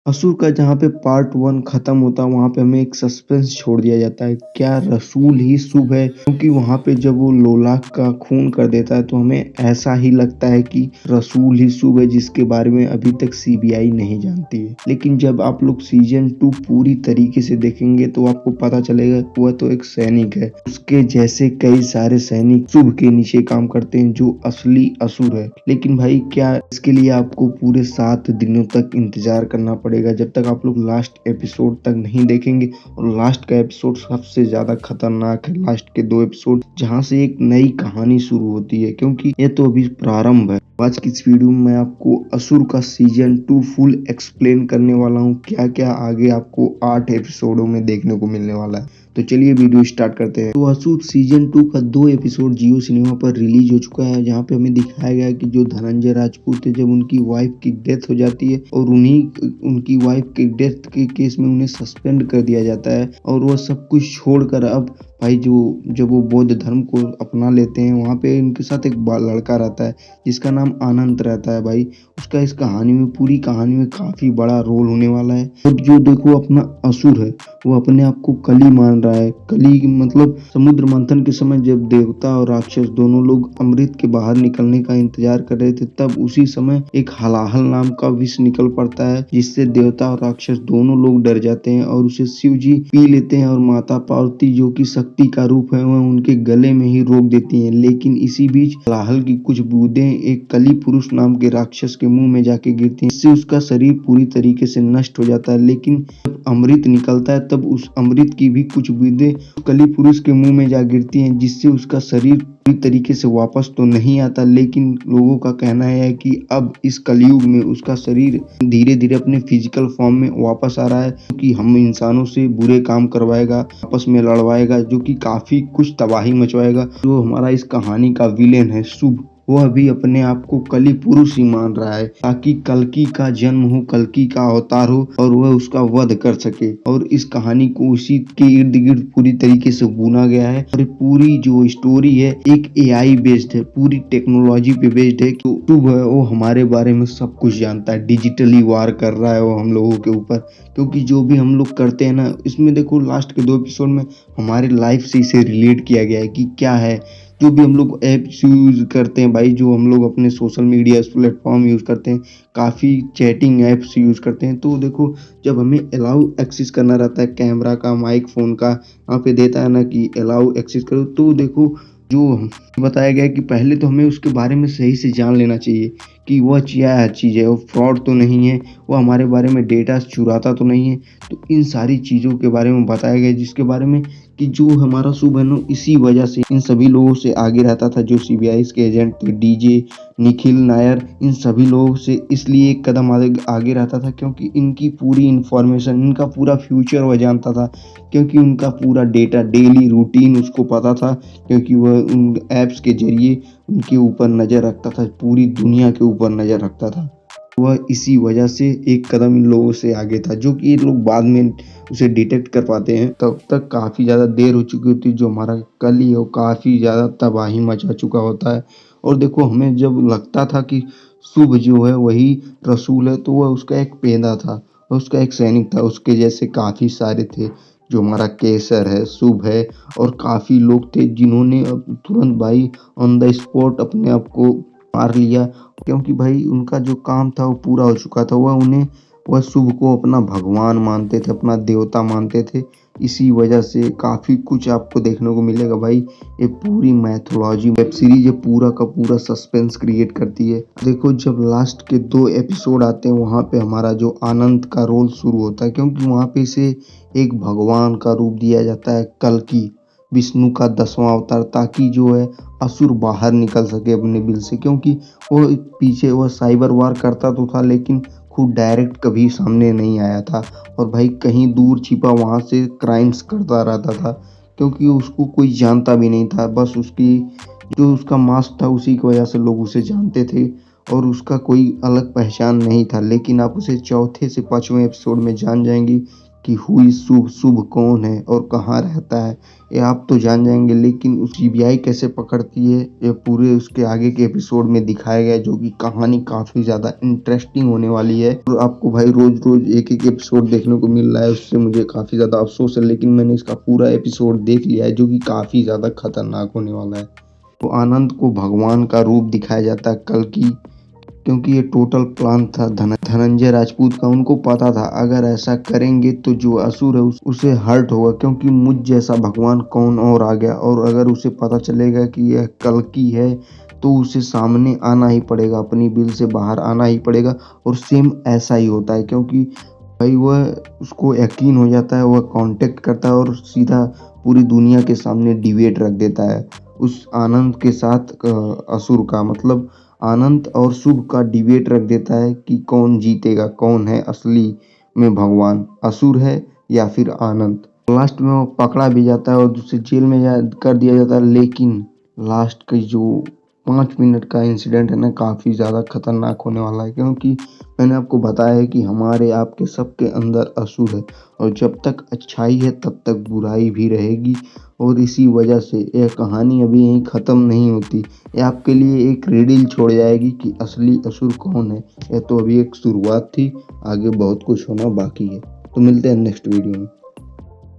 असुर का जहाँ पे पार्ट 1 खत्म होता है वहाँ पे हमें एक सस्पेंस छोड़ दिया जाता है। क्या रसूल ही शुभ है? क्योंकि वहाँ पे जब वो लोलाक का खून कर देता है तो हमें ऐसा ही लगता है कि रसूल ही शुभ है जिसके बारे में अभी तक सीबीआई नहीं जानती है। लेकिन जब आप लोग सीजन 2 पूरी तरीके से देखेंगे तो आपको पता चलेगा वह तो एक सैनिक है। उसके जैसे कई सारे सैनिक शुभ के नीचे काम करते हैं जो असली असुर है। लेकिन भाई क्या इसके लिए आपको पूरे 7 दिनों तक इंतजार करना पड़ेगा जब तक आप लोग लास्ट एपिसोड तक नहीं देखेंगे। और लास्ट का एपिसोड सबसे ज्यादा खतरनाक है। लास्ट के 2 एपिसोड जहाँ से एक नई कहानी शुरू होती है, क्योंकि ये तो अभी प्रारंभ है। आज की इस वीडियो में मैं आपको असुर का सीजन 2 फुल एक्सप्लेन करने वाला हूँ। क्या क्या आगे आपको 8 एपिसोडों में देखने को मिलने वाला है। तो चलिए वीडियो स्टार्ट करते हैं। तो असुर सीजन 2 का 2 एपिसोड जियो सिनेमा पर रिलीज हो चुका है, जहाँ पे हमें दिखाया गया कि जो धनंजय राजपूत थे, जब उनकी वाइफ की डेथ हो जाती है और उनकी वाइफ की डेथ के केस में उन्हें सस्पेंड कर दिया जाता है और वह सब कुछ छोड़कर अब भाई जब वो बौद्ध धर्म को अपना लेते हैं, वहाँ पे उनके साथ एक लड़का रहता है जिसका नाम अनंत रहता है। भाई उसका इस कहानी में, पूरी कहानी में काफी बड़ा रोल होने वाला है। और जो देखो अपना असुर है वो अपने आप को कली मान रहा है। कली मतलब समुद्र मंथन के समय जब देवता और राक्षस दोनों लोग अमृत के बाहर निकलने का इंतजार कर रहे थे, तब उसी समय एक हलाहल नाम का विष निकल पड़ता है, जिससे देवता और राक्षस दोनों लोग डर जाते हैं और उसे शिव जी पी लेते हैं और माता पार्वती जो कि शक्ति का रूप है वह उनके गले में ही रोक देती हैं। लेकिन इसी बीच हलाहल की कुछ बूंदें एक कली पुरुष नाम के राक्षस के मुंह में जाके गिरती हैं, इससे उसका शरीर पूरी तरीके से नष्ट हो जाता है। लेकिन जब अमृत निकलता है तब उस अमृत की भी कुछ बूंदें कली पुरुष के मुंह में जा गिरती हैं, जिससे उसका शरीर पूरी तरीके से वापस तो नहीं आता। लेकिन लोगों का कहना है कि अब इस कलयुग में उसका शरीर धीरे धीरे अपने फिजिकल फॉर्म में वापस आ रहा है, क्योंकि हम इंसानों से बुरे काम करवाएगा, आपस में लड़वाएगा, जो कि काफी कुछ तबाही मचवाएगा। जो हमारा इस कहानी का विलेन है शुभ, वह भी अपने आप को कली पुरुष ही मान रहा है ताकि कल्कि का जन्म हो, कल्कि का अवतार हो और वह उसका वध कर सके। और इस कहानी को उसी के इर्द गिर्द पूरी तरीके से बुना गया है। और पूरी जो स्टोरी है एक एआई बेस्ड है, पूरी टेक्नोलॉजी पे बेस्ड है। तो शुभ है वो हमारे बारे में सब कुछ जानता है, डिजिटली वार कर रहा है वो हम लोगों के ऊपर, क्योंकि जो भी हम लोग करते हैं ना, इसमें देखो लास्ट के 2 एपिसोड में हमारे लाइफ से इसे रिलेट किया गया है कि क्या है जो भी हम लोग ऐप्स यूज करते हैं भाई, जो हम लोग अपने सोशल मीडिया प्लेटफॉर्म यूज करते हैं, काफ़ी चैटिंग ऐप्स यूज करते हैं। तो देखो जब हमें अलाउ एक्सेस करना रहता है कैमरा का, माइक फोन का, यहाँ पे देता है ना कि अलाउ एक्सेस करो, तो देखो जो बताया गया है कि पहले तो हमें उसके बारे में सही से जान लेना चाहिए कि वह क्या चीज़ है, वो फ्रॉड तो नहीं है, वो हमारे बारे में डेटा चुराता तो नहीं है। तो इन सारी चीज़ों के बारे में बताया गया, जिसके बारे में कि जो हमारा शुभ है ना, इसी वजह से इन सभी लोगों से आगे रहता था, जो सीबीआई के एजेंट थे, डीजे निखिल नायर, इन सभी लोगों से इसलिए एक कदम आगे रहता था क्योंकि इनकी पूरी इंफॉर्मेशन, इनका पूरा फ्यूचर वह जानता था, क्योंकि उनका पूरा डेटा, डेली रूटीन उसको पता था, क्योंकि वह उन ऐप्स के जरिए उनके ऊपर नज़र रखता था, पूरी दुनिया के ऊपर नज़र रखता था। वह इसी वजह से एक कदम इन लोगों से आगे था, जो कि ये लोग बाद में उसे डिटेक्ट कर पाते हैं। तब तक काफ़ी ज़्यादा देर हो चुकी होती है। जो हमारा कल ही है वो काफ़ी ज़्यादा तबाही मचा चुका होता है। और देखो हमें जब लगता था कि शुभ जो है वही रसूल है, तो वह उसका एक पेंदा था, उसका एक सैनिक था, उसके जैसे काफ़ी सारे थे। जो हमारा केसर है, शुभ है और काफ़ी लोग थे जिन्होंने अब तुरंत भाई ऑन द स्पॉट अपने आप को मार लिया, क्योंकि भाई उनका जो काम था वो पूरा हो चुका था। वह शुभ को अपना भगवान मानते थे, अपना देवता मानते थे। इसी वजह से काफ़ी कुछ आपको देखने को मिलेगा भाई। ये पूरी मैथोलॉजी वेब सीरीज ये पूरा का पूरा सस्पेंस क्रिएट करती है। देखो जब लास्ट के 2 एपिसोड आते हैं वहाँ पे हमारा जो आनंद का रोल शुरू होता है, क्योंकि वहाँ पे इसे एक भगवान का रूप दिया जाता है, कल्कि विष्णु का 10वां अवतार, ताकि जो है असुर बाहर निकल सके अपने बिल से। क्योंकि वो पीछे वह साइबर वार करता तो था, लेकिन खुद डायरेक्ट कभी सामने नहीं आया था और भाई कहीं दूर छिपा वहाँ से क्राइम्स करता रहता था, क्योंकि उसको कोई जानता भी नहीं था। बस उसकी जो उसका मास्क था उसी की वजह से लोग उसे जानते थे और उसका कोई अलग पहचान नहीं था। लेकिन आप उसे चौथे से 5वें एपिसोड में जान जाएंगी कि हु इज शुभ, शुभ कौन है और कहाँ रहता है, ये आप तो जान जाएंगे। लेकिन उस सीबीआई कैसे पकड़ती है ये पूरे उसके आगे के एपिसोड में दिखाया गया है, जो कि कहानी काफ़ी ज़्यादा इंटरेस्टिंग होने वाली है। और आपको भाई रोज रोज एक एक एपिसोड देखने को मिल रहा है, उससे मुझे काफ़ी ज़्यादा अफसोस है, लेकिन मैंने इसका पूरा एपिसोड देख लिया है, जो कि काफ़ी ज़्यादा खतरनाक होने वाला है। तो आनंद को भगवान का रूप दिखाया जाता है कल्कि, क्योंकि ये टोटल प्लान था धनंजय राजपूत का। उनको पता था अगर ऐसा करेंगे तो जो असुर है उसे हर्ट होगा, क्योंकि मुझ जैसा भगवान कौन और आ गया, और अगर उसे पता चलेगा कि यह कल्कि है तो उसे सामने आना ही पड़ेगा, अपनी बिल से बाहर आना ही पड़ेगा। और सेम ऐसा ही होता है, क्योंकि भाई वह उसको यकीन हो जाता है, वह कांटेक्ट करता है और सीधा पूरी दुनिया के सामने डिबेट रख देता है उस आनंद के साथ। असुर का मतलब आनंद और शुभ का डिबेट रख देता है कि कौन जीतेगा, कौन है असली में भगवान, असुर है या फिर आनंद। लास्ट में वो पकड़ा भी जाता है और उसे जेल में कर दिया जाता है। लेकिन लास्ट के जो 5 मिनट का इंसिडेंट है ना, काफ़ी ज़्यादा खतरनाक होने वाला है, क्योंकि मैंने आपको बताया है कि हमारे आपके सबके अंदर असुर है, और जब तक अच्छाई है तब तक बुराई भी रहेगी। और इसी वजह से यह कहानी अभी यहीं ख़त्म नहीं होती, ये आपके लिए एक रिडल छोड़ जाएगी कि असली असुर कौन है। यह तो अभी एक शुरुआत थी, आगे बहुत कुछ होना बाकी है। तो मिलते हैं नेक्स्ट वीडियो में।